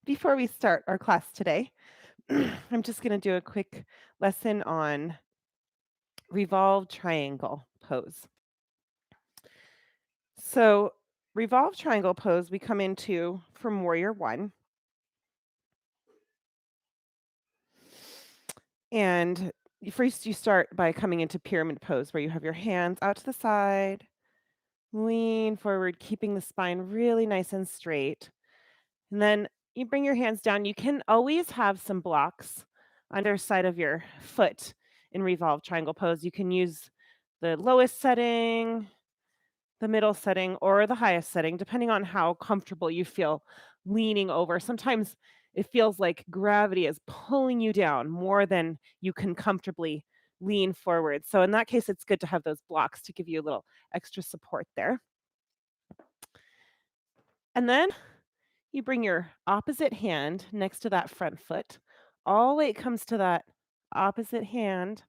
Before we start our class today, I'm just going to do a quick lesson on revolved triangle pose. So, revolved triangle pose we come into from warrior one. And first, you start by coming into pyramid pose where you have your hands out to the side, lean forward, keeping the spine really nice and straight. And then you bring your hands down. You can always have some blocks on either side of your foot in revolved triangle pose. You can use the lowest setting, the middle setting, or the highest setting, depending on how comfortable you feel leaning over. Sometimes it feels like gravity is pulling you down more than you can comfortably lean forward. So, in that case, it's good to have those blocks to give you a little extra support there. And then you bring your opposite hand next to that front foot. All the way it comes to that opposite hand,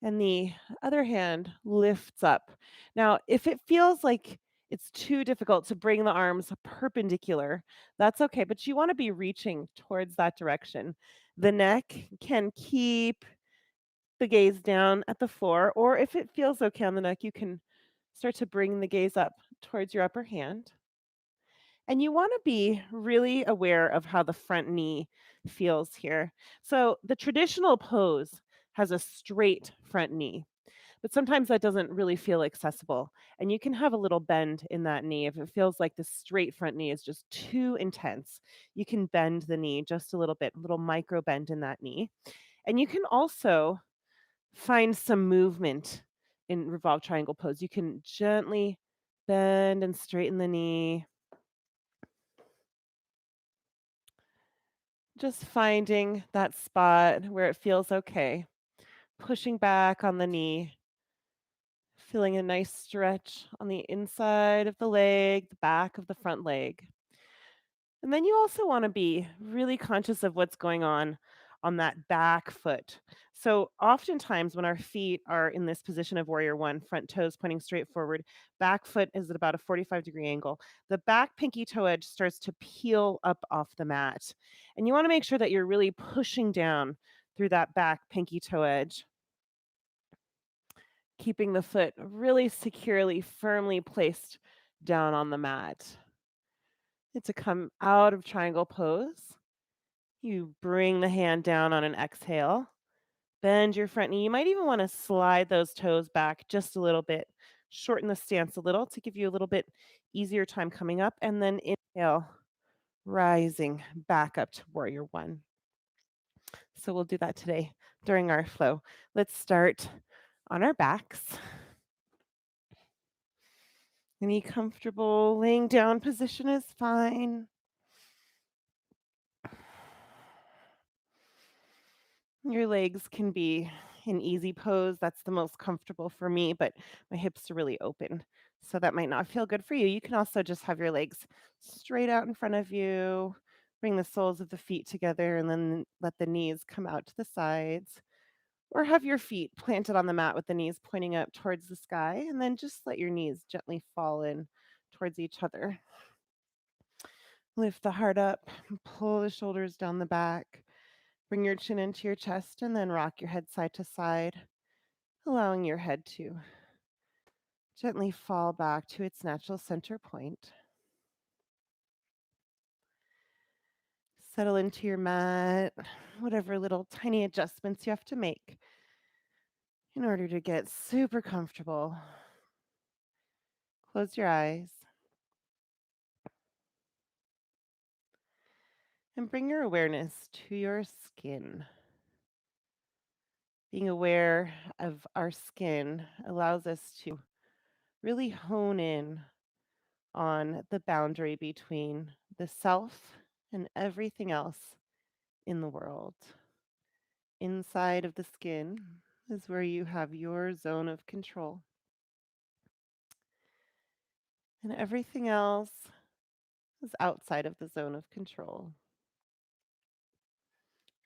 and the other hand lifts up. Now, if it feels like it's too difficult to bring the arms perpendicular, that's okay, but you want to be reaching towards that direction. The neck can keep the gaze down at the floor, or if it feels okay on the neck, you can start to bring the gaze up towards your upper hand. And you want to be really aware of how the front knee feels here. So, the traditional pose has a straight front knee, but sometimes that doesn't really feel accessible. And you can have a little bend in that knee. If it feels like the straight front knee is just too intense, you can bend the knee just a little bit, a little micro bend in that knee. And you can also find some movement in revolved triangle pose. You can gently bend and straighten the knee. Just finding that spot where it feels okay. Pushing back on the knee, feeling a nice stretch on the inside of the leg, the back of the front leg. And then you also want to be really conscious of what's going on that back foot. So, oftentimes, when our feet are in this position of warrior one, front toes pointing straight forward, back foot is at about a 45-degree angle. The back pinky toe edge starts to peel up off the mat. And you want to make sure that you're really pushing down through that back pinky toe edge, keeping the foot really securely, firmly placed down on the mat. And to come out of triangle pose, you bring the hand down on an exhale, bend your front knee. You might even want to slide those toes back just a little bit, shorten the stance a little to give you a little bit easier time coming up, and then inhale, rising back up to warrior one. So we'll do that today during our flow. Let's start on our backs. Any comfortable laying down position is fine. Your legs can be in easy pose. That's the most comfortable for me, but my hips are really open. So that might not feel good for you. You can also just have your legs straight out in front of you. Bring the soles of the feet together and then let the knees come out to the sides. Or have your feet planted on the mat with the knees pointing up towards the sky. And then just let your knees gently fall in towards each other. Lift the heart up, pull the shoulders down the back. Bring your chin into your chest and then rock your head side to side, allowing your head to gently fall back to its natural center point. Settle into your mat, whatever little tiny adjustments you have to make in order to get super comfortable. Close your eyes and bring your awareness to your skin. Being aware of our skin allows us to really hone in on the boundary between the self and everything else in the world. Inside of the skin is where you have your zone of control, and everything else is outside of the zone of control.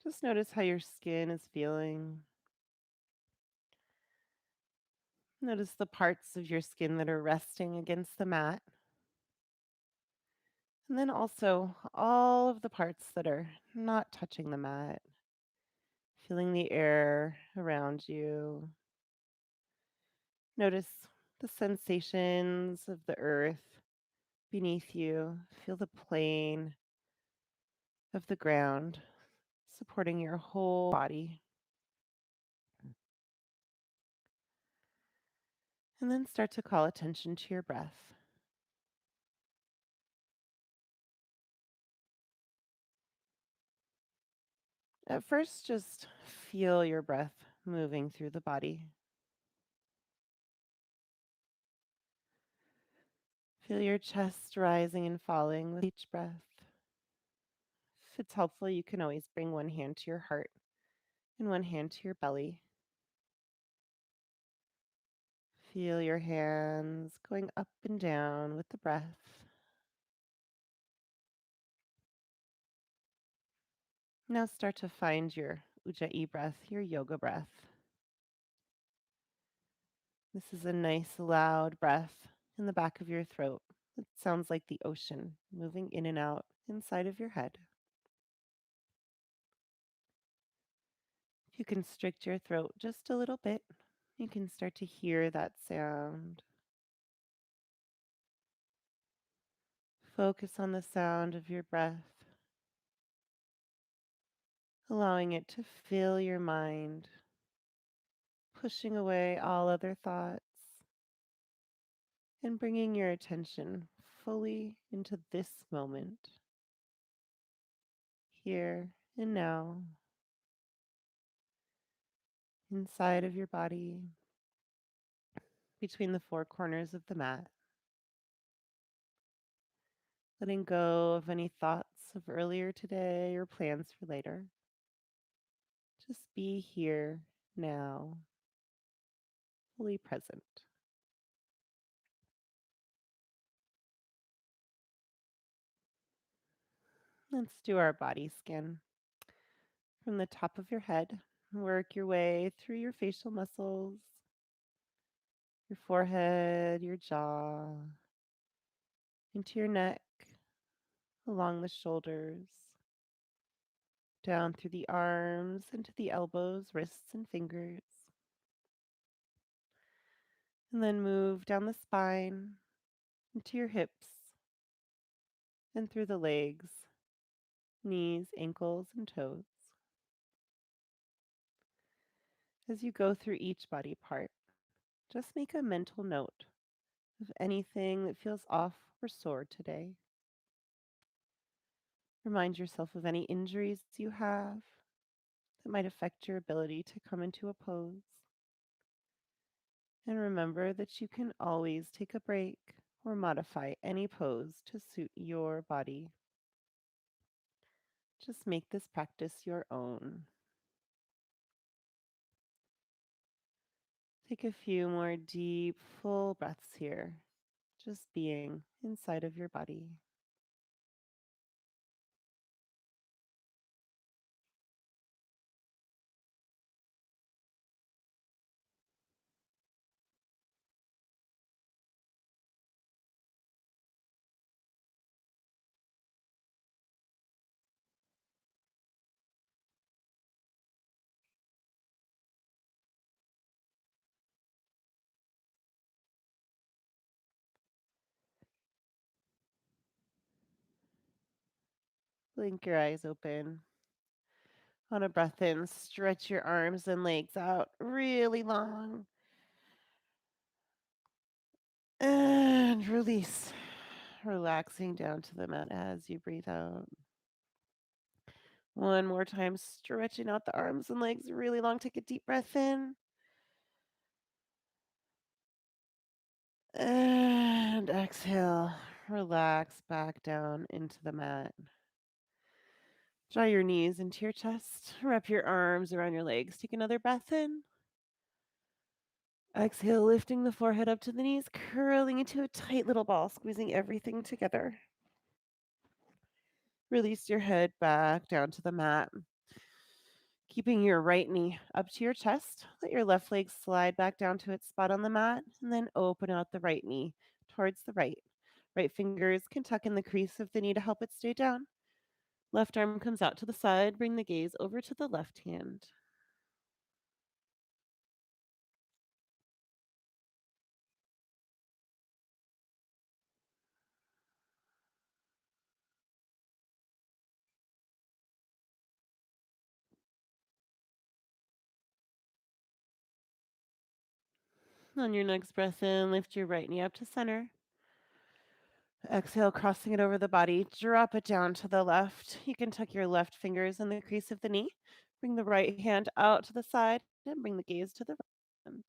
Just notice how your skin is feeling. Notice the parts of your skin that are resting against the mat, And then also all of the parts that are not touching the mat, feeling the air around you. Notice the sensations of the earth beneath you. Feel the plane of the ground supporting your whole body. And then start to call attention to your breath. At first, just feel your breath moving through the body. Feel your chest rising and falling with each breath. If it's helpful, you can always bring one hand to your heart and one hand to your belly. Feel your hands going up and down with the breath. Now start to find your Ujjayi breath, your yoga breath. This is a nice loud breath in the back of your throat. It sounds like the ocean moving in and out inside of your head. If you constrict your throat just a little bit, you can start to hear that sound. Focus on the sound of your breath, allowing it to fill your mind, pushing away all other thoughts, and bringing your attention fully into this moment, here and now, inside of your body, between the four corners of the mat, letting go of any thoughts of earlier today or plans for later. Just be here now, fully present. Let's do our body scan. From the top of your head, work your way through your facial muscles, your forehead, your jaw, into your neck, along the shoulders, down through the arms, into the elbows, wrists, and fingers. And then move down the spine, into your hips, and through the legs, knees, ankles, and toes. As you go through each body part, just make a mental note of anything that feels off or sore today. Remind yourself of any injuries you have that might affect your ability to come into a pose. And remember that you can always take a break or modify any pose to suit your body. Just make this practice your own. Take a few more deep, full breaths here, just being inside of your body. Blink your eyes open. On a breath in, stretch your arms and legs out really long. And release, relaxing down to the mat as you breathe out. One more time, stretching out the arms and legs really long. Take a deep breath in. And exhale, relax back down into the mat. Draw your knees into your chest. Wrap your arms around your legs. Take another breath in. Exhale, lifting the forehead up to the knees, curling into a tight little ball, squeezing everything together. Release your head back down to the mat. Keeping your right knee up to your chest, let your left leg slide back down to its spot on the mat, and then open out the right knee towards the right. Right fingers can tuck in the crease of the knee to help it stay down. Left arm comes out to the side. Bring the gaze over to the left hand. On your next breath in, lift your right knee up to center. Exhale, crossing it over the body. Drop it down to the left. You can tuck your left fingers in the crease of the knee. Bring the right hand out to the side and bring the gaze to the right hand.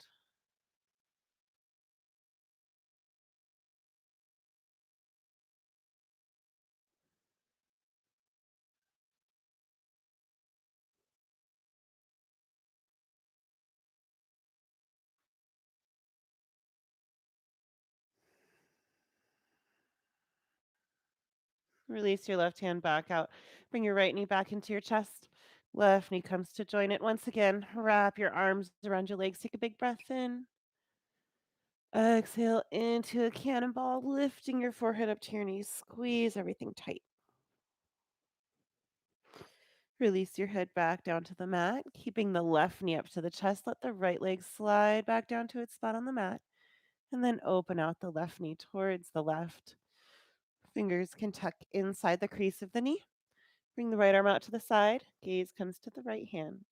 Release your left hand back out. Bring your right knee back into your chest. Left knee comes to join it once again. Wrap your arms around your legs. Take a big breath in. Exhale into a cannonball, lifting your forehead up to your knees. Squeeze everything tight. Release your head back down to the mat, keeping the left knee up to the chest. Let the right leg slide back down to its spot on the mat, and then open out the left knee towards the left. Fingers can tuck inside the crease of the knee. Bring the right arm out to the side. Gaze comes to the right hand.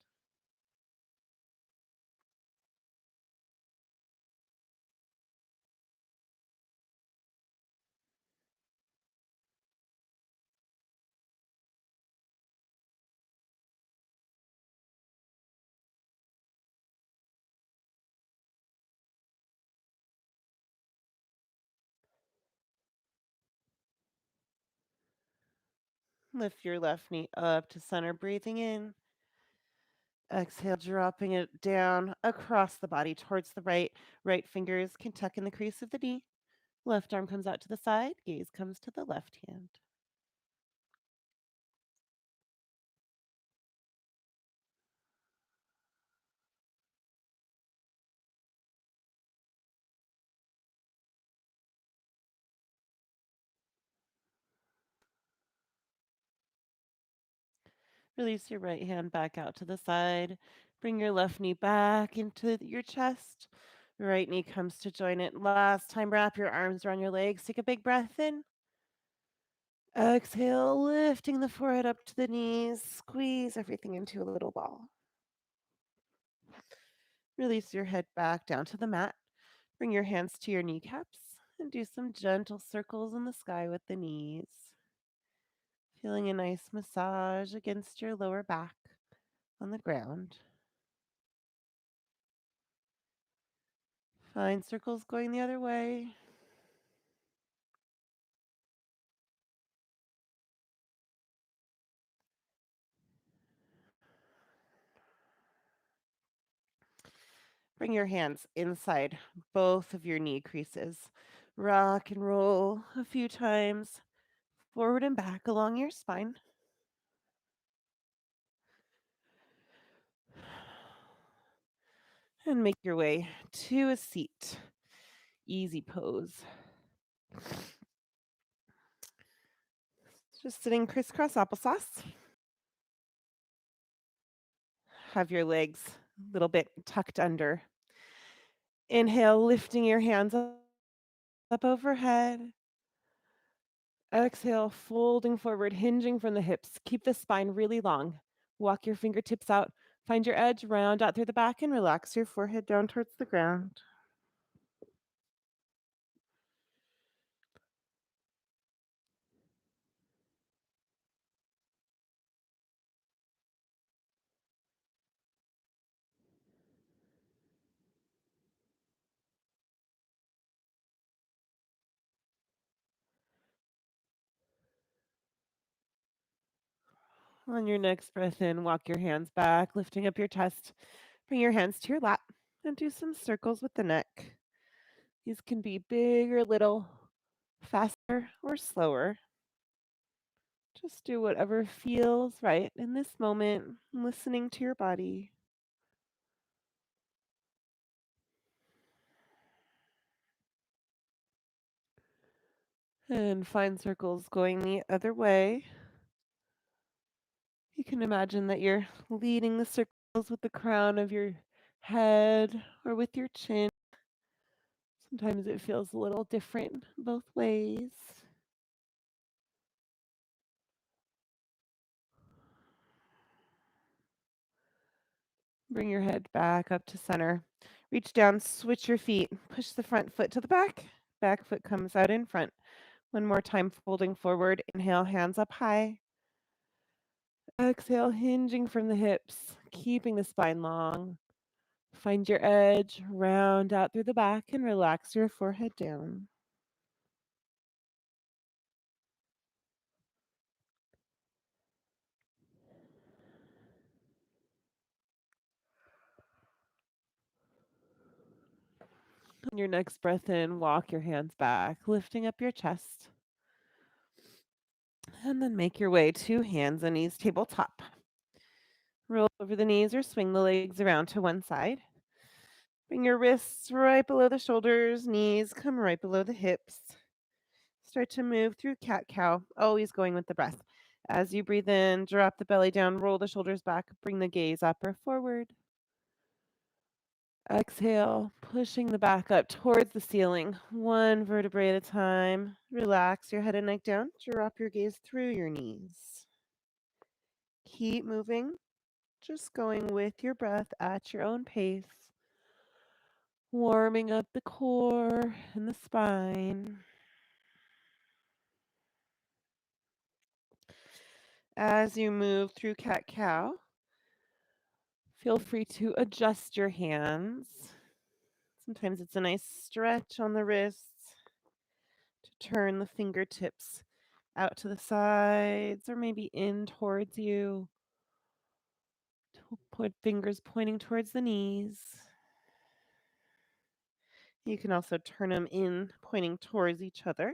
Lift your left knee up to center, breathing in. Exhale, dropping it down across the body towards the right. Right fingers can tuck in the crease of the knee. Left arm comes out to the side. Gaze comes to the left hand. Release your right hand back out to the side. Bring your left knee back into your chest. Right knee comes to join it. Last time, wrap your arms around your legs. Take a big breath in. Exhale, lifting the forehead up to the knees. Squeeze everything into a little ball. Release your head back down to the mat. Bring your hands to your kneecaps and do some gentle circles in the sky with the knees. Feeling a nice massage against your lower back on the ground. Find circles going the other way. Bring your hands inside both of your knee creases. Rock and roll a few times forward and back along your spine. And make your way to a seat. Easy pose. Just sitting crisscross applesauce. Have your legs a little bit tucked under. Inhale, lifting your hands up overhead. Exhale, folding forward, hinging from the hips. Keep the spine really long. Walk your fingertips out. Find your edge, round out through the back, and relax your forehead down towards the ground. On your next breath in, walk your hands back, lifting up your chest. Bring your hands to your lap and do some circles with the neck. These can be big or little, faster or slower. Just do whatever feels right in this moment, listening to your body. And find circles going the other way. You can imagine that you're leading the circles with the crown of your head or with your chin. Sometimes it feels a little different both ways. Bring your head back up to center. Reach down, switch your feet. Push the front foot to the back. Back foot comes out in front. One more time, folding forward. Inhale, hands up high. Exhale, hinging from the hips, keeping the spine long. Find your edge, round out through the back, and relax your forehead down. On your next breath in, walk your hands back, lifting up your chest. And then make your way to hands and knees tabletop. Roll over the knees or swing the legs around to one side. Bring your wrists right below the shoulders, knees come right below the hips. Start to move through cat cow, always going with the breath. As you breathe in, drop the belly down, roll the shoulders back, bring the gaze up or forward. Exhale, pushing the back up towards the ceiling, one vertebrae at a time. Relax your head and neck down, drop your gaze through your knees. Keep moving, just going with your breath at your own pace, warming up the core and the spine. As you move through cat cow, feel free to adjust your hands. Sometimes it's a nice stretch on the wrists to turn the fingertips out to the sides or maybe in towards you. To put fingers pointing towards the knees. You can also turn them in, pointing towards each other.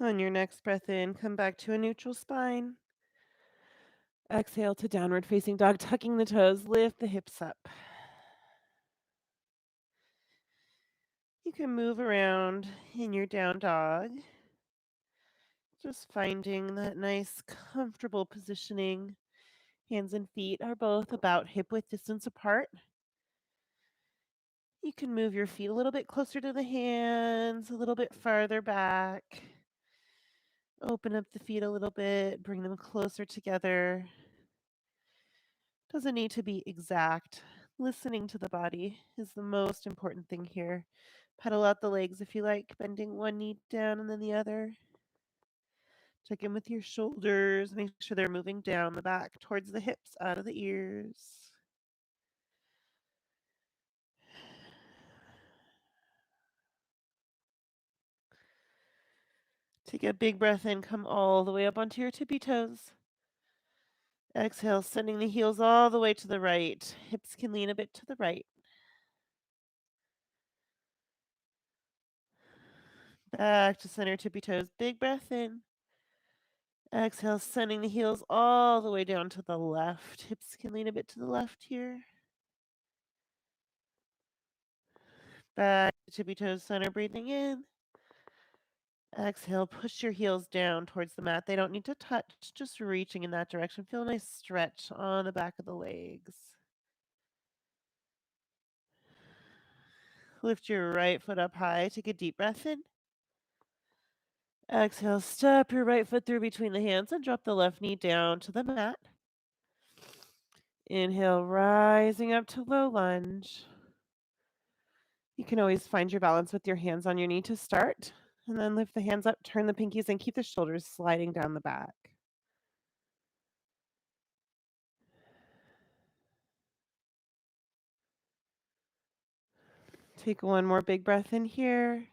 On your next breath in, come back to a neutral spine. Exhale to downward facing dog, tucking the toes, lift the hips up. You can move around in your down dog, just finding that nice, comfortable positioning. Hands and feet are both about hip width distance apart. You can move your feet a little bit closer to the hands, a little bit farther back. Open up the feet a little bit, bring them closer together. Doesn't need to be exact. Listening to the body is the most important thing here. Pedal out the legs if you like, bending one knee down and then the other. Check in with your shoulders, make sure they're moving down the back towards the hips, out of the ears. Take a big breath in, come all the way up onto your tippy toes. Exhale, sending the heels all the way to the right. Hips can lean a bit to the right. Back to center, tippy toes. Big breath in. Exhale, sending the heels all the way down to the left. Hips can lean a bit to the left here. Back to tippy toes, center, breathing in. Exhale, push your heels down towards the mat. They don't need to touch, just reaching in that direction. Feel a nice stretch on the back of the legs. Lift your right foot up high. Take a deep breath in. Exhale, step your right foot through between the hands and drop the left knee down to the mat. Inhale, rising up to low lunge. You can always find your balance with your hands on your knee to start. And then lift the hands up, turn the pinkies, and keep the shoulders sliding down the back. Take one more big breath in here.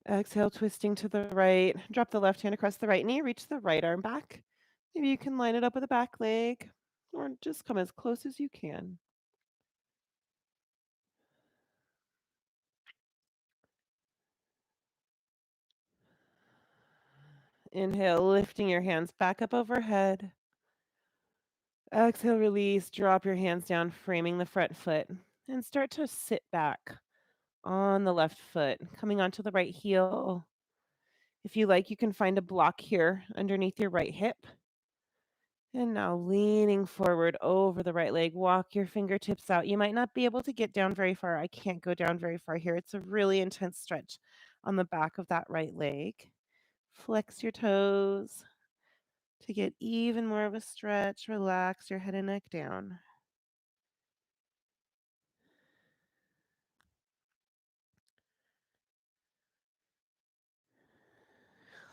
Exhale, twisting to the right. Drop the left hand across the right knee, reach the right arm back. Maybe you can line it up with the back leg or just come as close as you can. Inhale, lifting your hands back up overhead. Exhale, release. Drop your hands down, framing the front foot. And start to sit back on the left foot, coming onto the right heel. If you like, you can find a block here underneath your right hip. And now leaning forward over the right leg, walk your fingertips out. You might not be able to get down very far. I can't go down very far here. It's a really intense stretch on the back of that right leg. Flex your toes to get even more of a stretch. Relax your head and neck down.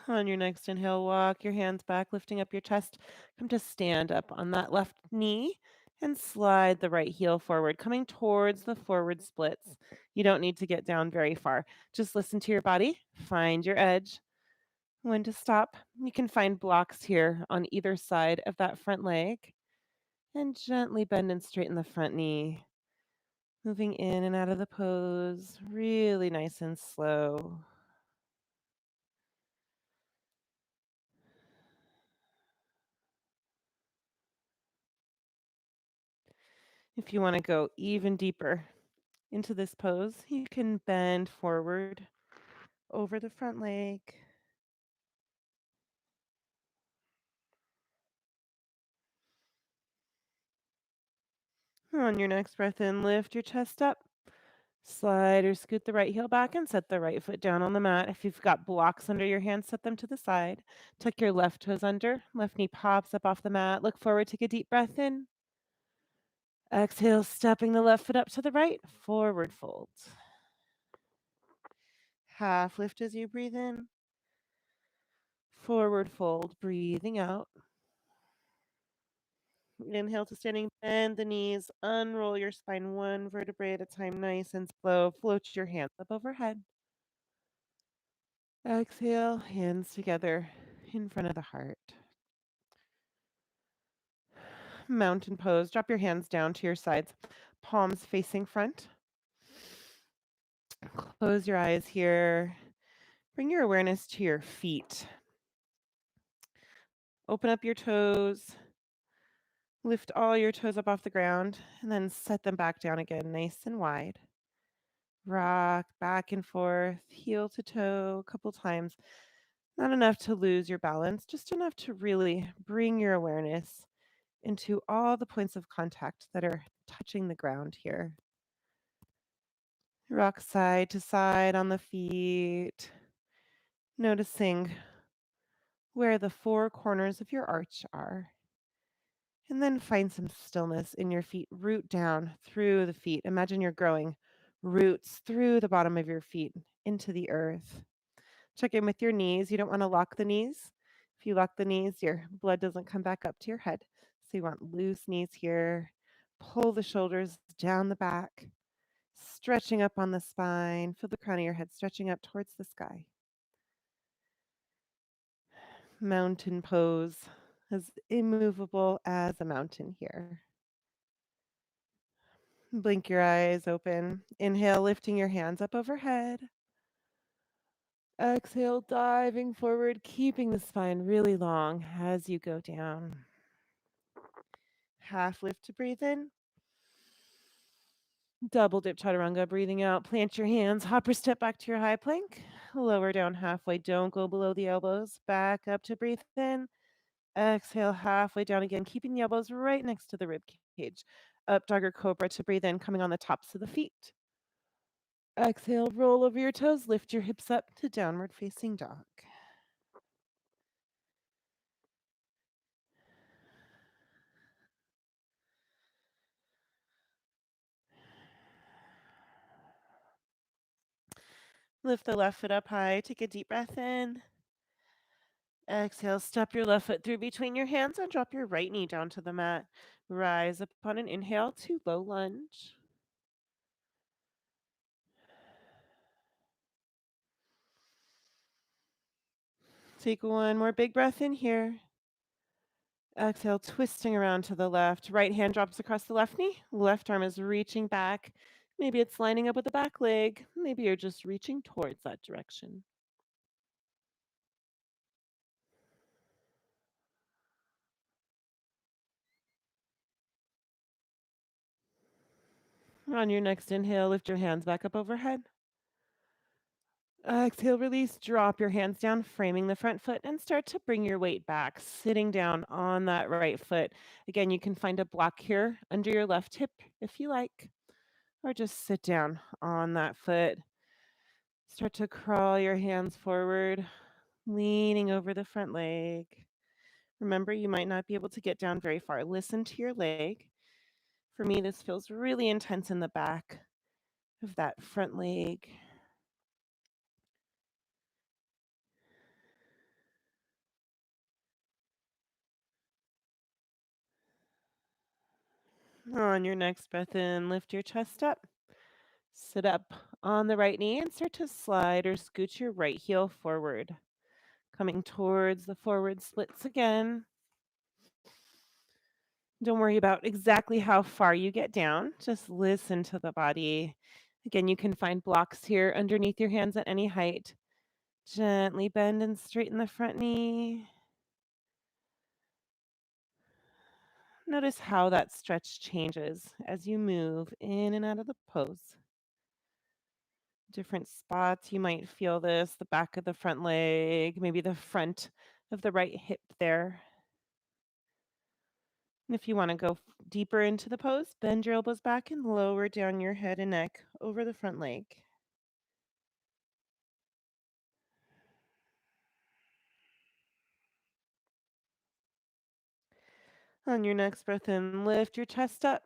On your next inhale, walk your hands back, lifting up your chest. Come to stand up on that left knee and slide the right heel forward, coming towards the forward splits. You don't need to get down very far. Just listen to your body, find your edge, when to stop. You can find blocks here on either side of that front leg and gently bend and straighten the front knee, moving in and out of the pose, really nice and slow. If you want to go even deeper into this pose, you can bend forward over the front leg. On your next breath in, lift your chest up. Slide or scoot the right heel back and set the right foot down on the mat. If you've got blocks under your hands, set them to the side. Tuck your left toes under. Left knee pops up off the mat. Look forward. Take a deep breath in. Exhale, stepping the left foot up to the right. Forward fold. Half lift as you breathe in. Forward fold. Breathing out. Inhale to standing, bend the knees, unroll your spine one vertebrae at a time, nice and slow. Float your hands up overhead. Exhale, hands together in front of the heart. Mountain pose. Drop your hands down to your sides, palms facing front. Close your eyes here. Bring your awareness to your feet. Open up your toes. Lift all your toes up off the ground and then set them back down again, nice and wide. Rock back and forth, heel to toe a couple times. Not enough to lose your balance, just enough to really bring your awareness into all the points of contact that are touching the ground here. Rock side to side on the feet, noticing where the four corners of your arch are. And then find some stillness in your feet. Root down through the feet. Imagine you're growing roots through the bottom of your feet into the earth. Check in with your knees. You don't want to lock the knees. If you lock the knees, your blood doesn't come back up to your head. So you want loose knees here. Pull the shoulders down the back, stretching up on the spine. Feel the crown of your head stretching up towards the sky. Mountain pose, as immovable as a mountain here. Blink your eyes open. Inhale, lifting your hands up overhead. Exhale, diving forward, keeping the spine really long as you go down. Half lift to breathe in. Double dip chaturanga, breathing out. Plant your hands, hopper step back to your high plank. Lower down halfway, don't go below the elbows. Back up to breathe in. Exhale, halfway down again, keeping the elbows right next to the rib cage. Up dog or cobra to breathe in, coming on the tops of the feet. Exhale, roll over your toes, lift your hips up to downward facing dog. Lift the left foot up high, take a deep breath in. Exhale, step your left foot through between your hands and drop your right knee down to the mat. Rise up on an inhale to low lunge. Take one more big breath in here. Exhale, twisting around to the left. Right hand drops across the left knee. Left arm is reaching back. Maybe it's lining up with the back leg. Maybe you're just reaching towards that direction. On your next inhale, lift your hands back up overhead. Exhale, release, drop your hands down, framing the front foot, and start to bring your weight back, sitting down on that right foot. Again, you can find a block here under your left hip if you like, or just sit down on that foot. Start to crawl your hands forward, leaning over the front leg. Remember, you might not be able to get down very far. Listen to your leg. For me, this feels really intense in the back of that front leg. On your next breath in, lift your chest up. Sit up on the right knee and start to slide or scoot your right heel forward, coming towards the forward splits again. Don't worry about exactly how far you get down. Just listen to the body. Again, you can find blocks here underneath your hands at any height. Gently bend and straighten the front knee. Notice how that stretch changes as you move in and out of the pose. Different spots, you might feel this, the back of the front leg, maybe the front of the right hip there. And if you want to go deeper into the pose, bend your elbows back and lower down your head and neck over the front leg. On your next breath in, lift your chest up.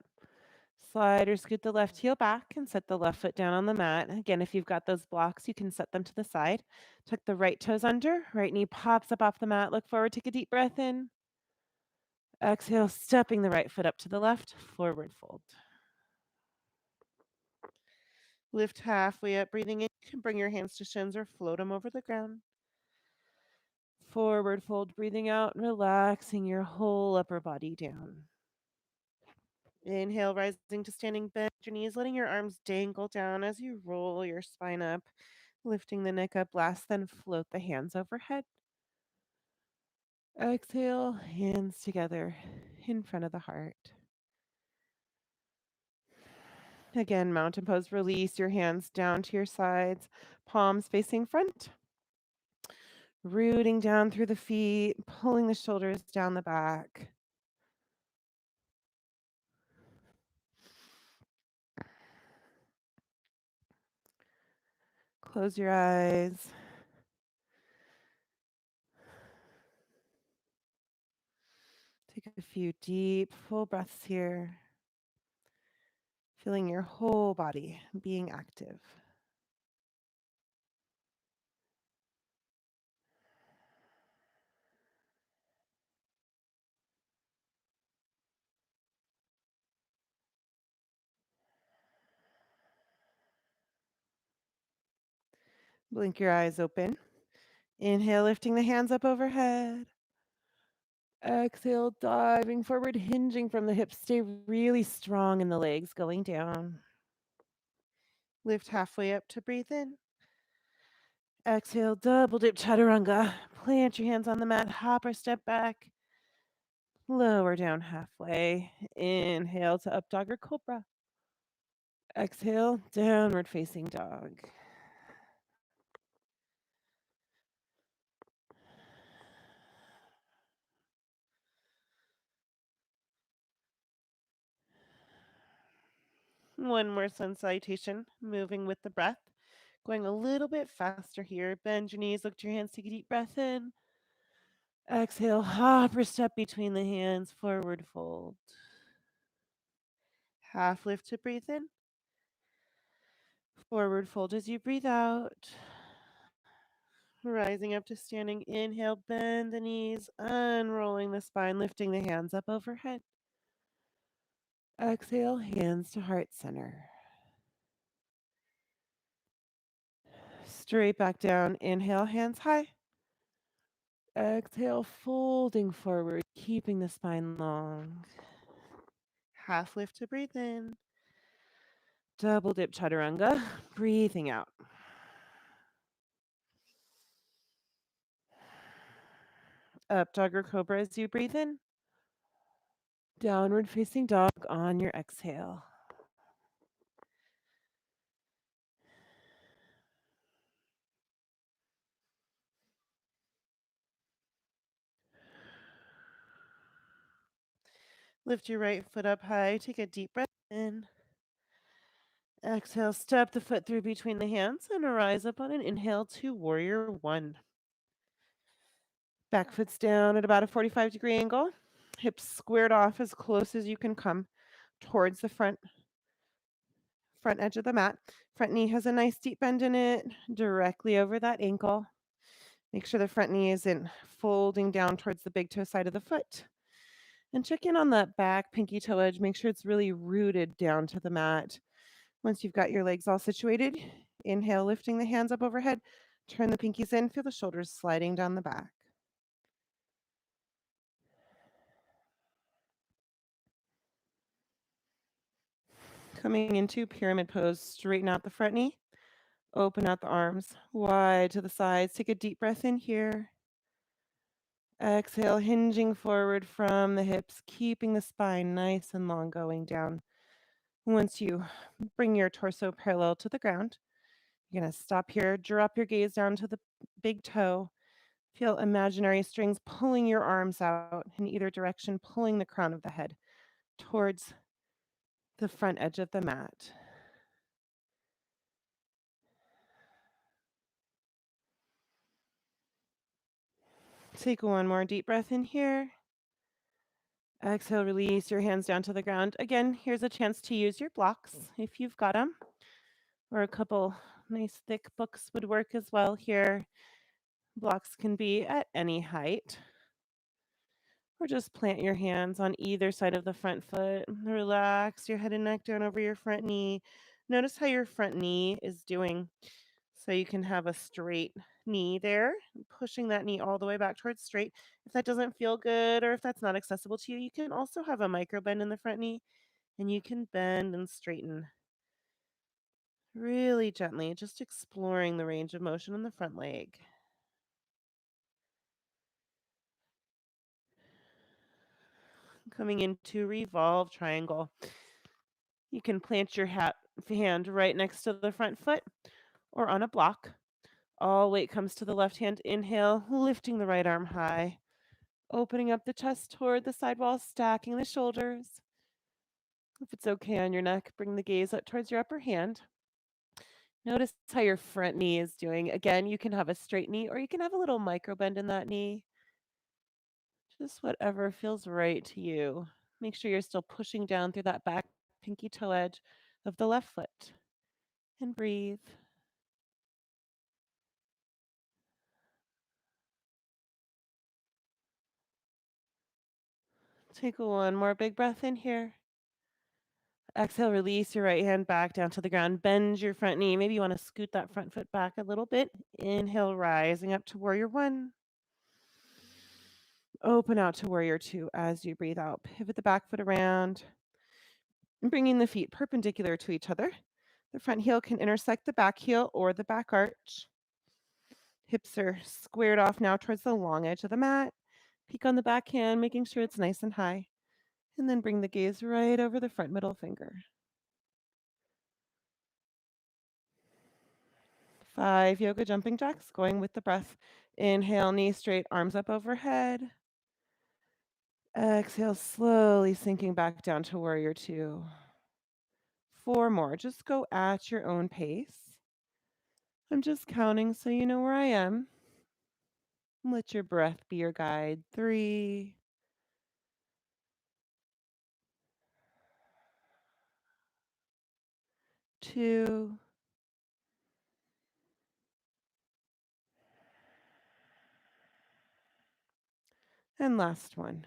Slide or scoot the left heel back and set the left foot down on the mat. Again, if you've got those blocks, you can set them to the side. Tuck the right toes under, right knee pops up off the mat. Look forward, take a deep breath in. Exhale, stepping the right foot up to the left, forward fold. Lift halfway up, breathing in. You can bring your hands to shins or float them over the ground. Forward fold, breathing out, relaxing your whole upper body down. Inhale, rising to standing, bend your knees, letting your arms dangle down as you roll your spine up, lifting the neck up last, then float the hands overhead. Exhale, hands together in front of the heart. Again, mountain pose, release your hands down to your sides, palms facing front. Rooting down through the feet, pulling the shoulders down the back. Close your eyes. Take a few deep, full breaths here, feeling your whole body being active. Blink your eyes open. Inhale, lifting the hands up overhead. Exhale, diving forward, hinging from the hips. Stay really strong in the legs, going down. Lift halfway up to breathe in. Exhale, double dip chaturanga. Plant your hands on the mat, hop or step back. Lower down halfway. Inhale to up dog or cobra. Exhale, downward facing dog. One more sun salutation, moving with the breath. Going a little bit faster here. Bend your knees, look to your hands, take a deep breath in. Exhale, hop or step between the hands, forward fold. Half lift to breathe in. Forward fold as you breathe out. Rising up to standing, inhale, bend the knees, unrolling the spine, lifting the hands up overhead. Exhale, hands to heart center. Straight back down, inhale, hands high. Exhale, folding forward, keeping the spine long. Half lift to breathe in. Double dip chaturanga, breathing out. Up dog or cobra as you breathe in. Downward facing dog on your exhale. Lift your right foot up high. Take a deep breath in. Exhale, step the foot through between the hands and rise up on an inhale to warrior one. Back foot's down at about a 45-degree angle. Hips squared off as close as you can come towards the front edge of the mat. Front knee has a nice deep bend in it, directly over that ankle. Make sure the front knee isn't folding down towards the big toe side of the foot. And check in on that back pinky toe edge. Make sure it's really rooted down to the mat. Once you've got your legs all situated, inhale, lifting the hands up overhead. Turn the pinkies in. Feel the shoulders sliding down the back. Coming into pyramid pose, straighten out the front knee. Open out the arms wide to the sides. Take a deep breath in here. Exhale, hinging forward from the hips, keeping the spine nice and long going down. Once you bring your torso parallel to the ground, you're going to stop here, drop your gaze down to the big toe. Feel imaginary strings pulling your arms out in either direction, pulling the crown of the head towards the front edge of the mat. Take one more deep breath in here. Exhale, release your hands down to the ground. Again, here's a chance to use your blocks if you've got them, or a couple nice thick books would work as well here. Blocks can be at any height. Or just plant your hands on either side of the front foot. Relax your head and neck down over your front knee. Notice how your front knee is doing. So you can have a straight knee there, pushing that knee all the way back towards straight. If that doesn't feel good or if that's not accessible to you, you can also have a micro bend in the front knee and you can bend and straighten really gently, just exploring the range of motion on the front leg. Coming into revolve triangle. You can plant your hand right next to the front foot or on a block. All weight comes to the left hand. Inhale, lifting the right arm high, opening up the chest toward the side wall, stacking the shoulders. If it's okay on your neck, bring the gaze up towards your upper hand. Notice how your front knee is doing. Again, you can have a straight knee or you can have a little micro bend in that knee. Just whatever feels right to you. Make sure you're still pushing down through that back pinky toe edge of the left foot. And breathe. Take one more big breath in here. Exhale, release your right hand back down to the ground. Bend your front knee. Maybe you want to scoot that front foot back a little bit. Inhale, rising up to warrior one. Open out to warrior two as you breathe out. Pivot the back foot around, bringing the feet perpendicular to each other. The front heel can intersect the back heel or the back arch. Hips are squared off now towards the long edge of the mat. Peek on the back hand, making sure it's nice and high. And then bring the gaze right over the front middle finger. 5 yoga jumping jacks, going with the breath. Inhale, knees straight, arms up overhead. Exhale, slowly sinking back down to warrior two. 4 more. Just go at your own pace. I'm just counting so you know where I am. Let your breath be your guide. 3, 2, and last one.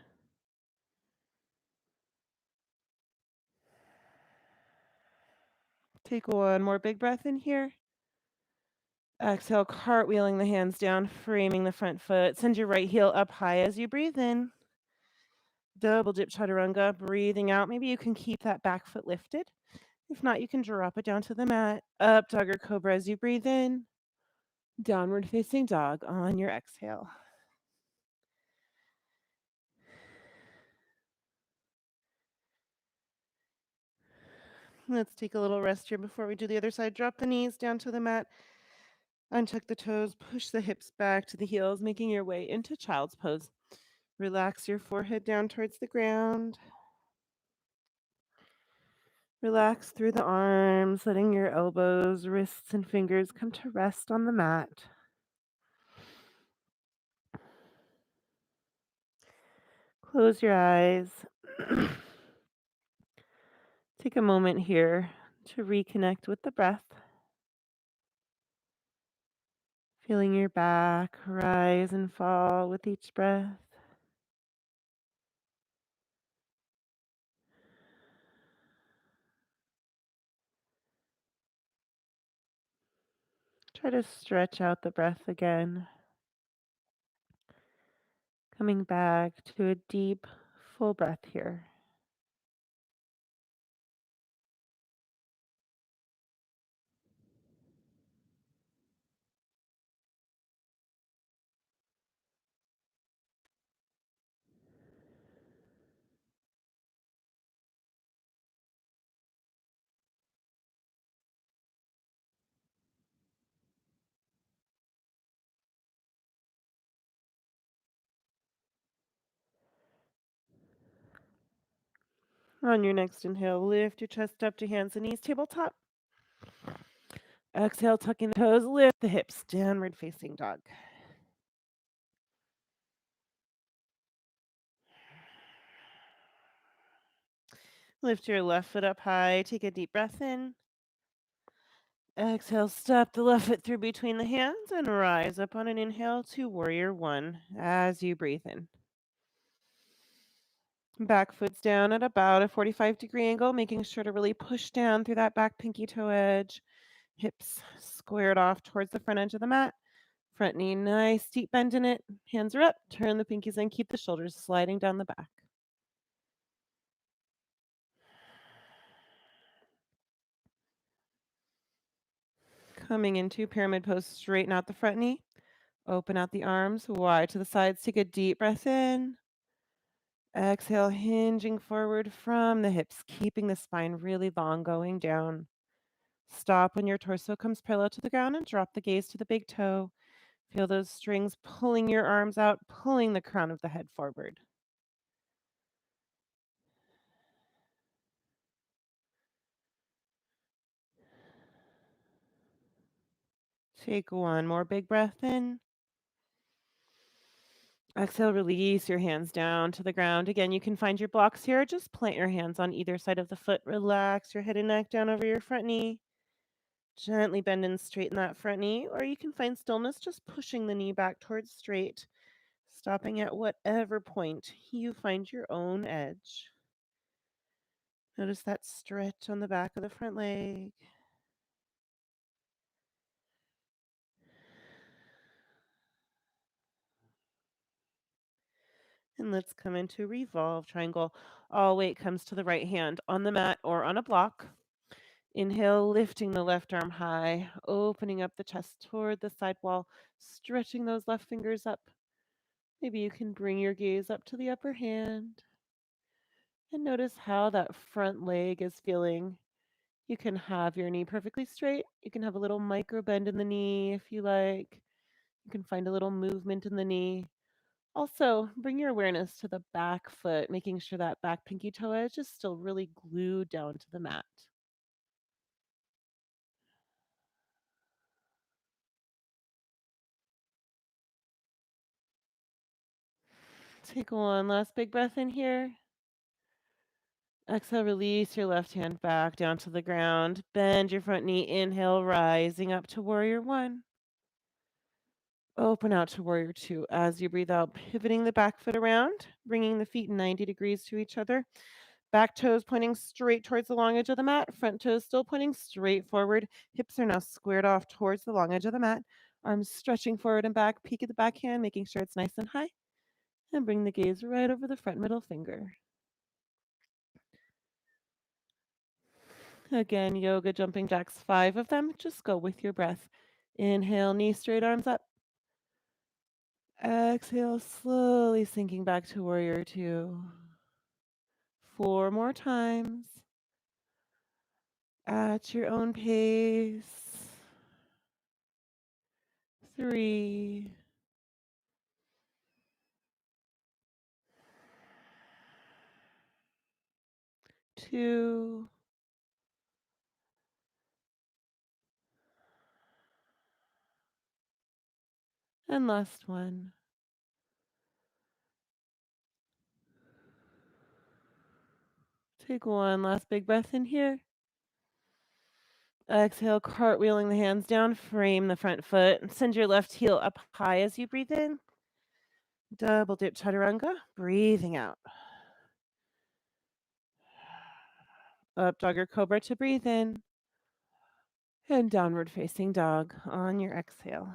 Take one more big breath in here. Exhale, cartwheeling the hands down, framing the front foot. Send your right heel up high as you breathe in. Double dip chaturanga, breathing out. Maybe you can keep that back foot lifted. If not, you can drop it down to the mat. Up dog or cobra as you breathe in. Downward facing dog on your exhale. Let's take a little rest here before we do the other side. Drop the knees down to the mat. Untuck the toes, push the hips back to the heels, making your way into child's pose. Relax your forehead down towards the ground. Relax through the arms, letting your elbows, wrists, and fingers come to rest on the mat. Close your eyes. Take a moment here to reconnect with the breath, feeling your back rise and fall with each breath. Try to stretch out the breath again, coming back to a deep, full breath here. On your next inhale, lift your chest up to hands and knees, tabletop. Exhale, tucking the toes, lift the hips, downward facing dog. Lift your left foot up high, take a deep breath in. Exhale, step the left foot through between the hands and rise up on an inhale to warrior one as you breathe in. Back foot's down at about a 45-degree angle, making sure to really push down through that back pinky toe edge. Hips squared off towards the front edge of the mat. Front knee, nice deep bend in it. Hands are up. Turn the pinkies in. Keep the shoulders sliding down the back. Coming into pyramid pose, straighten out the front knee. Open out the arms wide to the sides. Take a deep breath in. Exhale, hinging forward from the hips, keeping the spine really long going down. Stop when your torso comes parallel to the ground and drop the gaze to the big toe. Feel those strings pulling your arms out, pulling the crown of the head forward. Take one more big breath in. Exhale, release your hands down to the ground. Again, you can find your blocks here. Just plant your hands on either side of the foot. Relax your head and neck down over your front knee. Gently bend and straighten that front knee, or you can find stillness just pushing the knee back towards straight, stopping at whatever point you find your own edge. Notice that stretch on the back of the front leg. And let's come into revolve triangle. All weight comes to the right hand on the mat or on a block. Inhale, lifting the left arm high, opening up the chest toward the side wall, stretching those left fingers up. Maybe you can bring your gaze up to the upper hand and notice how that front leg is feeling. You can have your knee perfectly straight. You can have a little micro bend in the knee if you like. You can find a little movement in the knee. Also, bring your awareness to the back foot, making sure that back pinky toe edge is still really glued down to the mat. Take one last big breath in here. Exhale, release your left hand back down to the ground. Bend your front knee. Inhale, rising up to warrior one. Open out to warrior two as you breathe out, pivoting the back foot around, bringing the feet 90 degrees to each other. Back toes pointing straight towards the long edge of the mat. Front toes still pointing straight forward. Hips are now squared off towards the long edge of the mat. Arms stretching forward and back. Peek at the back hand, making sure it's nice and high. And bring the gaze right over the front middle finger. Again, yoga jumping jacks, 5 of them. Just go with your breath. Inhale, knee straight, arms up. Exhale, slowly sinking back to warrior two. 4 more times at your own pace. 3, 2, And last one. Take one last big breath in here. Exhale, cartwheeling the hands down, frame the front foot, and send your left heel up high as you breathe in. Double dip chaturanga, breathing out. Up dog or cobra to breathe in. And downward facing dog on your exhale.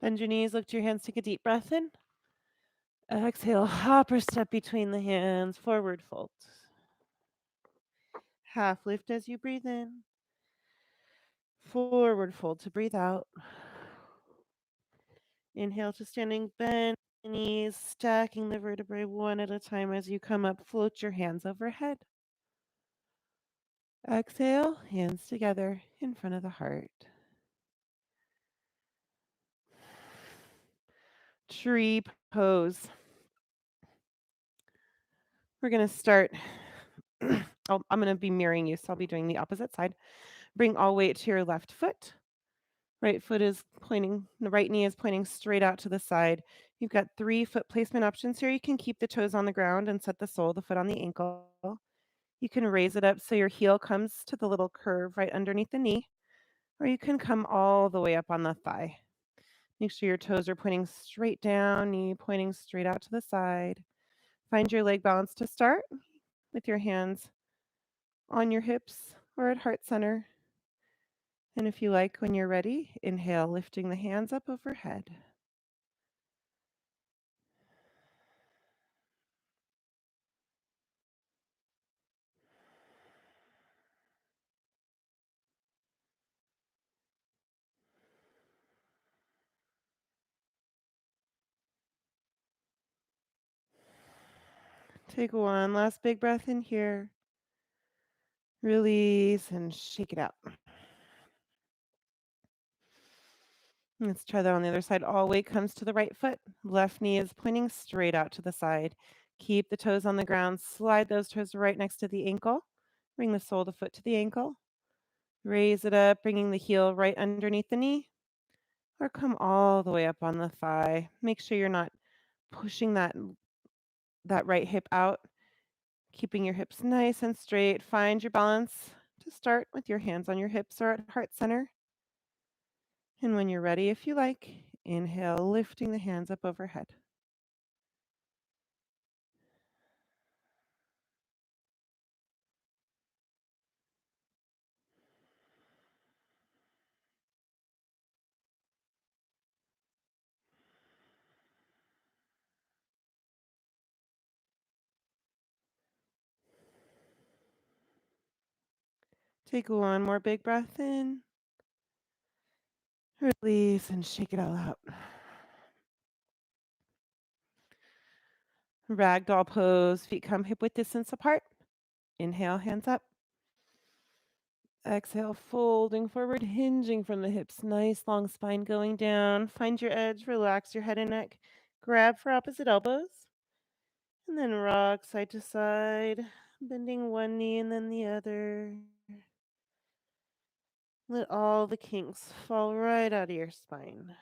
Bend your knees, look to your hands, take a deep breath in. Exhale, hopper step between the hands, forward fold. Half lift as you breathe in. Forward fold to breathe out. Inhale to standing bend knees, stacking the vertebrae one at a time as you come up. Float your hands overhead. Exhale, hands together in front of the heart. Tree pose. We're going to start. I'm going to be mirroring you, so I'll be doing the opposite side. Bring all weight to your left foot. Right foot is pointing, the right knee is pointing straight out to the side. You've got 3 foot placement options here. You can keep the toes on the ground and set the sole of the foot on the ankle. You can raise it up so your heel comes to the little curve right underneath the knee, or you can come all the way up on the thigh. Make sure your toes are pointing straight down, knee pointing straight out to the side. Find your leg balance to start with your hands on your hips or at heart center. And if you like, when you're ready, inhale, lifting the hands up overhead. Take one last big breath in here. Release and shake it out. Let's try that on the other side. All weight comes to the right foot. Left knee is pointing straight out to the side. Keep the toes on the ground. Slide those toes right next to the ankle. Bring the sole of the foot to the ankle. Raise it up, bringing the heel right underneath the knee. Or come all the way up on the thigh. Make sure you're not pushing that right hip out. Keeping your hips nice and straight. Find your balance to start with your hands on your hips or at heart center. And when you're ready, if you like, inhale, lifting the hands up overhead. Take one more big breath in. Release and shake it all out. Ragdoll pose, feet come hip width distance apart. Inhale, hands up. Exhale, folding forward, hinging from the hips. Nice long spine going down. Find your edge, relax your head and neck. Grab for opposite elbows. And then rock side to side, bending one knee and then the other. Let all the kinks fall right out of your spine.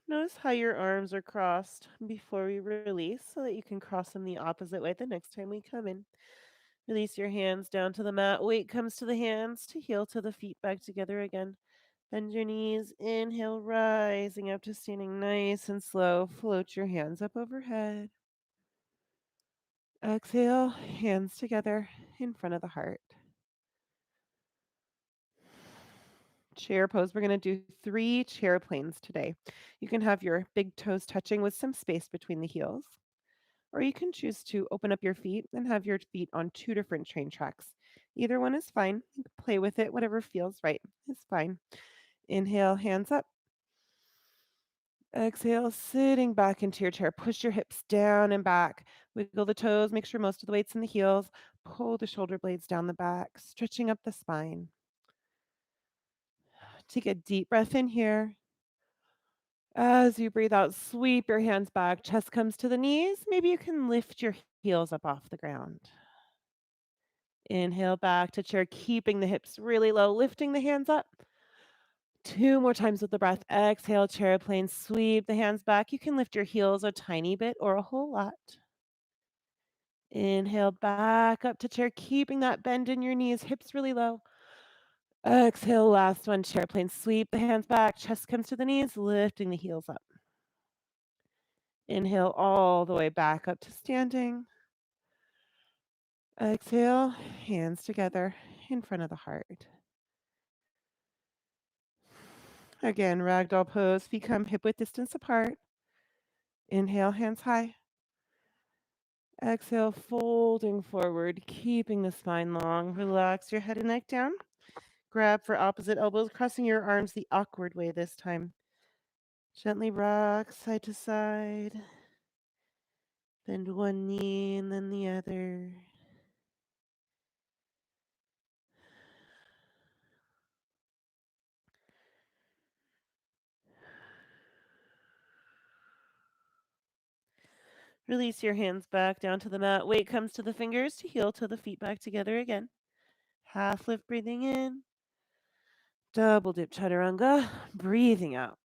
Notice how your arms are crossed before we release so that you can cross them the opposite way the next time we come in. Release your hands down to the mat. Weight comes to the hands, to heel to the feet back together again. Bend your knees. Inhale, rising up to standing nice and slow. Float your hands up overhead. Exhale, hands together in front of the heart. Chair pose. We're going to do 3 chair planes today. You can have your big toes touching with some space between the heels, or you can choose to open up your feet and have your feet on 2 different train tracks. Either one is fine. You can play with it. Whatever feels right is fine. Inhale, hands up. Exhale, sitting back into your chair. Push your hips down and back. Wiggle the toes. Make sure most of the weight's in the heels. Pull the shoulder blades down the back, stretching up the spine. Take a deep breath in here. As you breathe out, sweep your hands back. Chest comes to the knees. Maybe you can lift your heels up off the ground. Inhale back to chair, keeping the hips really low, lifting the hands up. Two more times with the breath. Exhale, chair plane, sweep the hands back. You can lift your heels a tiny bit or a whole lot. Inhale back up to chair, keeping that bend in your knees, hips really low. Exhale, last one, chair plane, sweep the hands back, chest comes to the knees, lifting the heels up. Inhale all the way back up to standing. Exhale, hands together in front of the heart. Again, ragdoll pose, feet come hip width distance apart. Inhale, hands high. Exhale, folding forward, keeping the spine long. Relax your head and neck down. Grab for opposite elbows, crossing your arms the awkward way this time. Gently rock side to side. Bend one knee and then the other. Release your hands back down to the mat. Weight comes to the fingers to heel to the feet back together again. Half lift breathing in. Double dip chaturanga. Breathing out.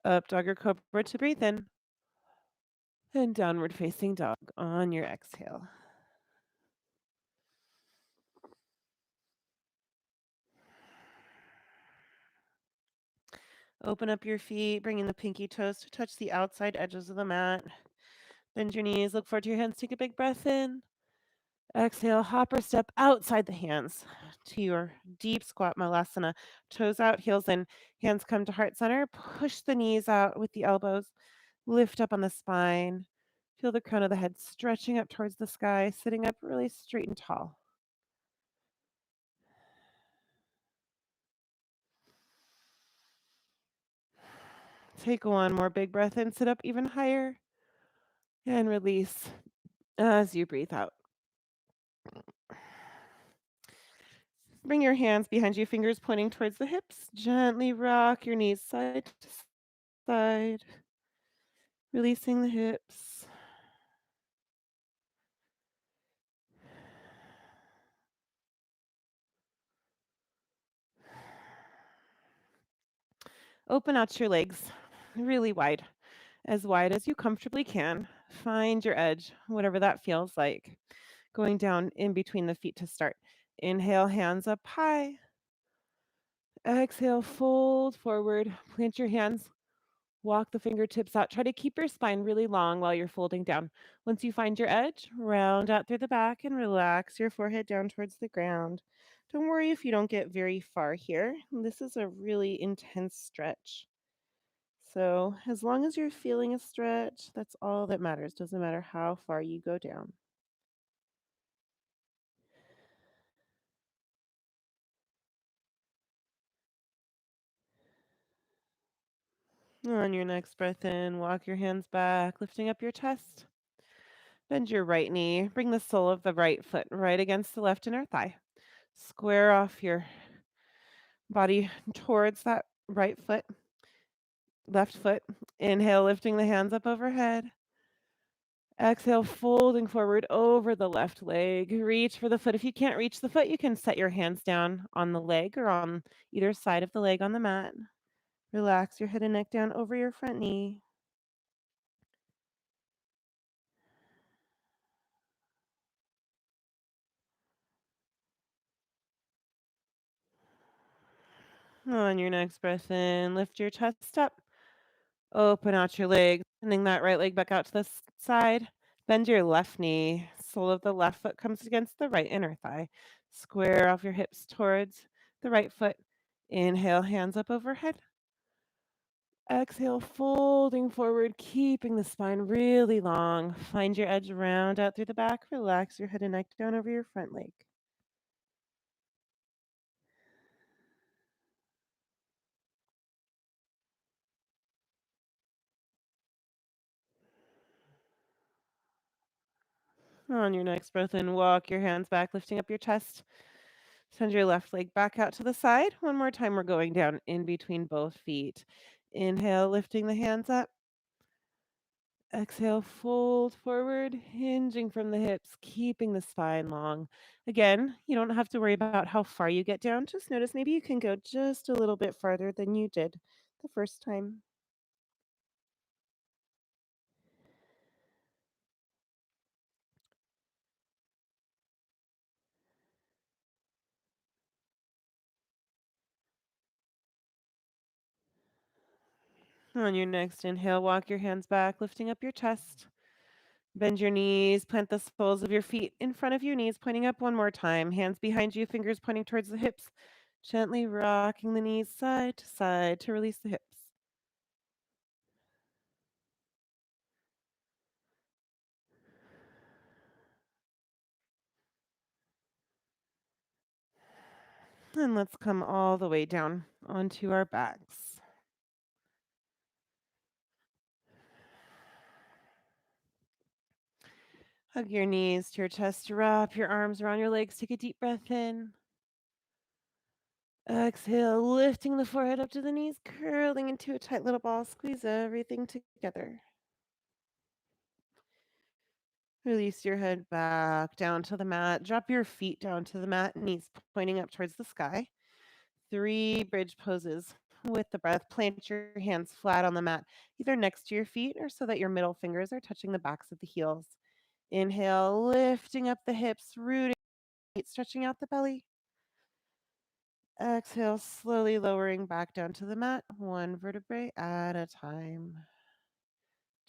Up dog or cobra to breathe in. And downward facing dog on your exhale. Open up your feet, bringing the pinky toes to touch the outside edges of the mat. Bend your knees, look forward to your hands, take a big breath in. Exhale, hop or step outside the hands to your deep squat malasana. Toes out, heels in, hands come to heart center. Push the knees out with the elbows. Lift up on the spine. Feel the crown of the head stretching up towards the sky, sitting up really straight and tall. Take one more big breath in, sit up even higher, and release as you breathe out. Bring your hands behind you, fingers pointing towards the hips. Gently rock your knees side to side, releasing the hips. Open out your legs really wide as you comfortably can. Find your edge, whatever that feels like. Going down in between the feet to start. Inhale, hands up high. Exhale, fold forward. Plant your hands. Walk the fingertips out. Try to keep your spine really long while you're folding down. Once you find your edge, round out through the back and relax your forehead down towards the ground. Don't worry if you don't get very far here. This is a really intense stretch. So, as long as you're feeling a stretch, that's all that matters. Doesn't matter how far you go down. On your next breath in, walk your hands back, lifting up your chest. Bend your right knee. Bring the sole of the right foot right against the left inner thigh. Square off your body towards that right foot, left foot. Inhale, lifting the hands up overhead. Exhale, folding forward over the left leg. Reach for the foot. If you can't reach the foot, you can set your hands down on the leg or on either side of the leg on the mat. Relax your head and neck down over your front knee. On your next breath in, lift your chest up. Open out your legs, sending that right leg back out to the side. Bend your left knee. Sole of the left foot comes against the right inner thigh. Square off your hips towards the right foot. Inhale, hands up overhead. Exhale, folding forward, keeping the spine really long. Find your edge, round out through the back. Relax your head and neck down over your front leg. On your next breath in, walk your hands back, lifting up your chest. Send your left leg back out to the side. One more time, we're going down in between both feet. Inhale, lifting the hands up. Exhale, fold forward, hinging from the hips, keeping the spine long. Again, you don't have to worry about how far you get down. Just notice maybe you can go just a little bit farther than you did the first time. On your next inhale, walk your hands back, lifting up your chest. Bend your knees, plant the soles of your feet in front of your knees, pointing up one more time. Hands behind you, fingers pointing towards the hips. Gently rocking the knees side to side to release the hips. And let's come all the way down onto our backs. Hug your knees to your chest, wrap your arms around your legs. Take a deep breath in. Exhale, lifting the forehead up to the knees, curling into a tight little ball. Squeeze everything together. Release your head back down to the mat. Drop your feet down to the mat, knees pointing up towards the sky. 3 bridge poses. With the breath, plant your hands flat on the mat, either next to your feet or so that your middle fingers are touching the backs of the heels. Inhale, lifting up the hips, rooting, stretching out the belly. Exhale, slowly lowering back down to the mat, one vertebrae at a time.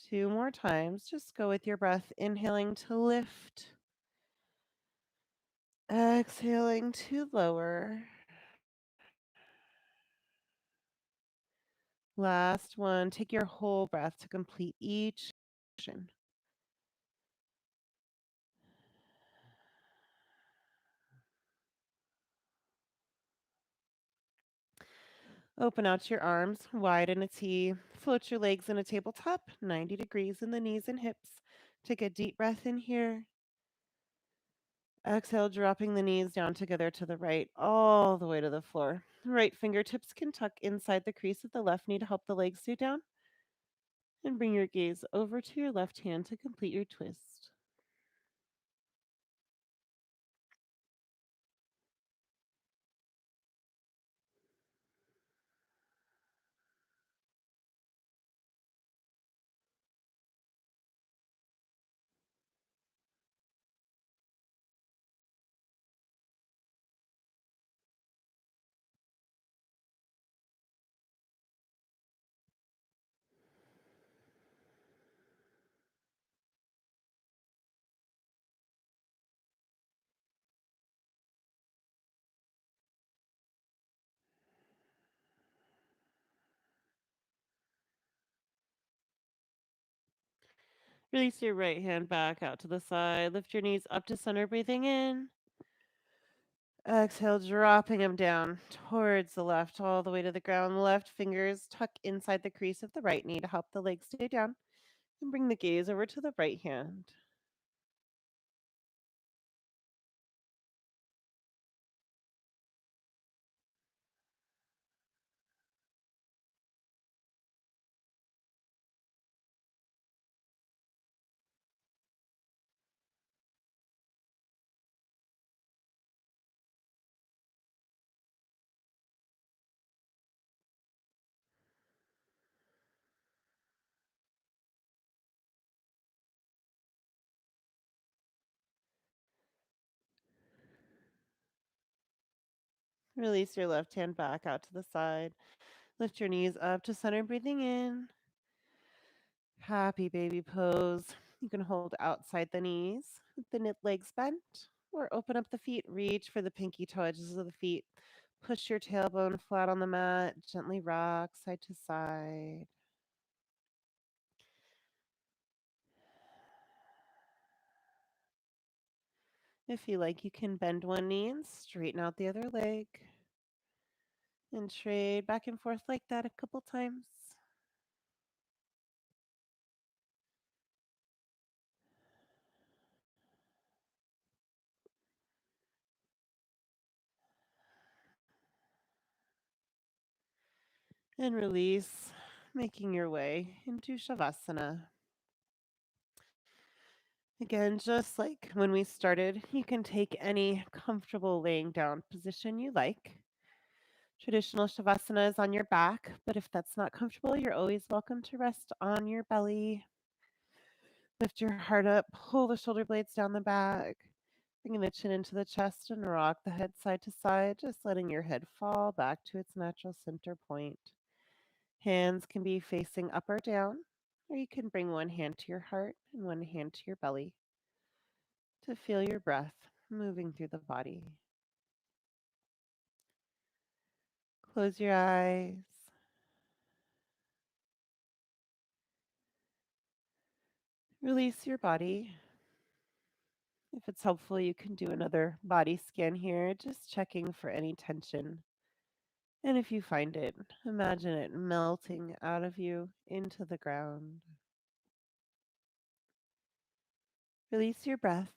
2 more times. Just go with your breath, inhaling to lift, exhaling to lower. Last one. Take your whole breath to complete each section. Open out your arms wide in a T. Float your legs in a tabletop, 90 degrees in the knees and hips. Take a deep breath in here. Exhale, dropping the knees down together to the right, all the way to the floor. Right fingertips can tuck inside the crease of the left knee to help the legs stay down. And bring your gaze over to your left hand to complete your twist. Release your right hand back out to the side. Lift your knees up to center, breathing in. Exhale, dropping them down towards the left, all the way to the ground. Left fingers tuck inside the crease of the right knee to help the legs stay down. And bring the gaze over to the right hand. Release your left hand back out to the side. Lift your knees up to center, breathing in. Happy baby pose. You can hold outside the knees with the knit legs bent, or open up the feet. Reach for the pinky toe edges of the feet. Push your tailbone flat on the mat. Gently rock side to side. If you like, you can bend one knee and straighten out the other leg. And trade back and forth like that a couple times. And release, making your way into Shavasana. Again, just like when we started, you can take any comfortable laying down position you like. Traditional Shavasana is on your back, but if that's not comfortable, you're always welcome to rest on your belly. Lift your heart up, pull the shoulder blades down the back, bringing the chin into the chest and rock the head side to side, just letting your head fall back to its natural center point. Hands can be facing up or down, or you can bring one hand to your heart and one hand to your belly to feel your breath moving through the body. Close your eyes. Release your body. If it's helpful, you can do another body scan here, just checking for any tension. And if you find it, imagine it melting out of you into the ground. Release your breath,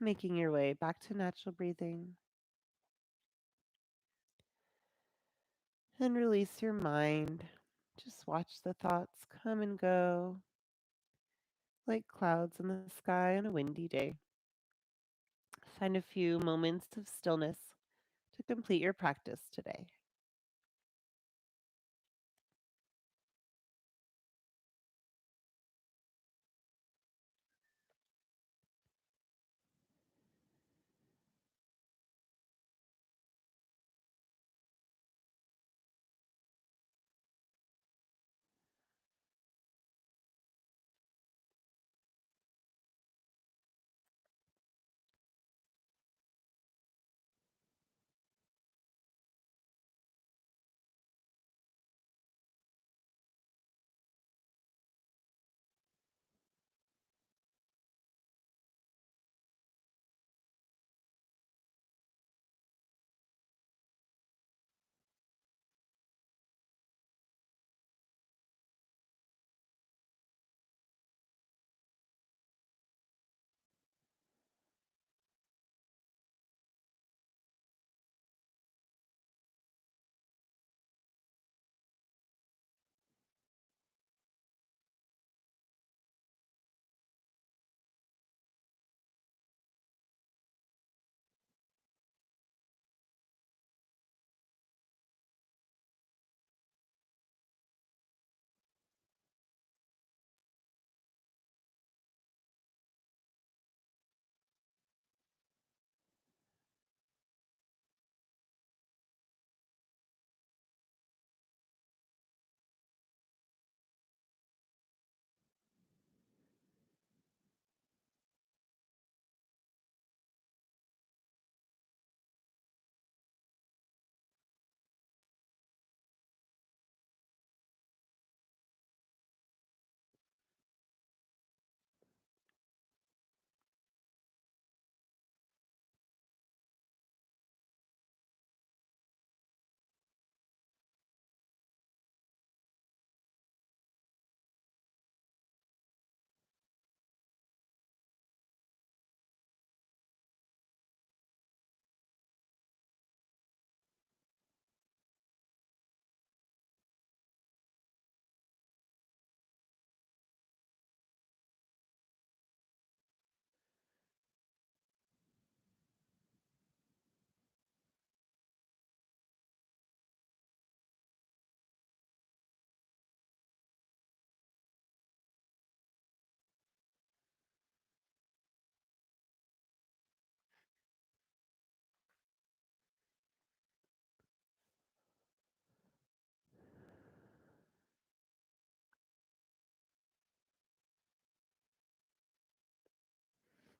making your way back to natural breathing. And release your mind. Just watch the thoughts come and go like clouds in the sky on a windy day. Find a few moments of stillness to complete your practice today.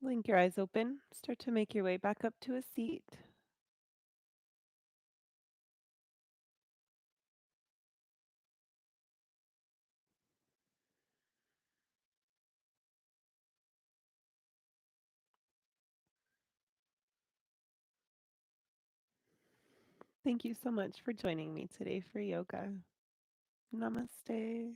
Blink your eyes open. Start to make your way back up to a seat. Thank you so much for joining me today for yoga. Namaste.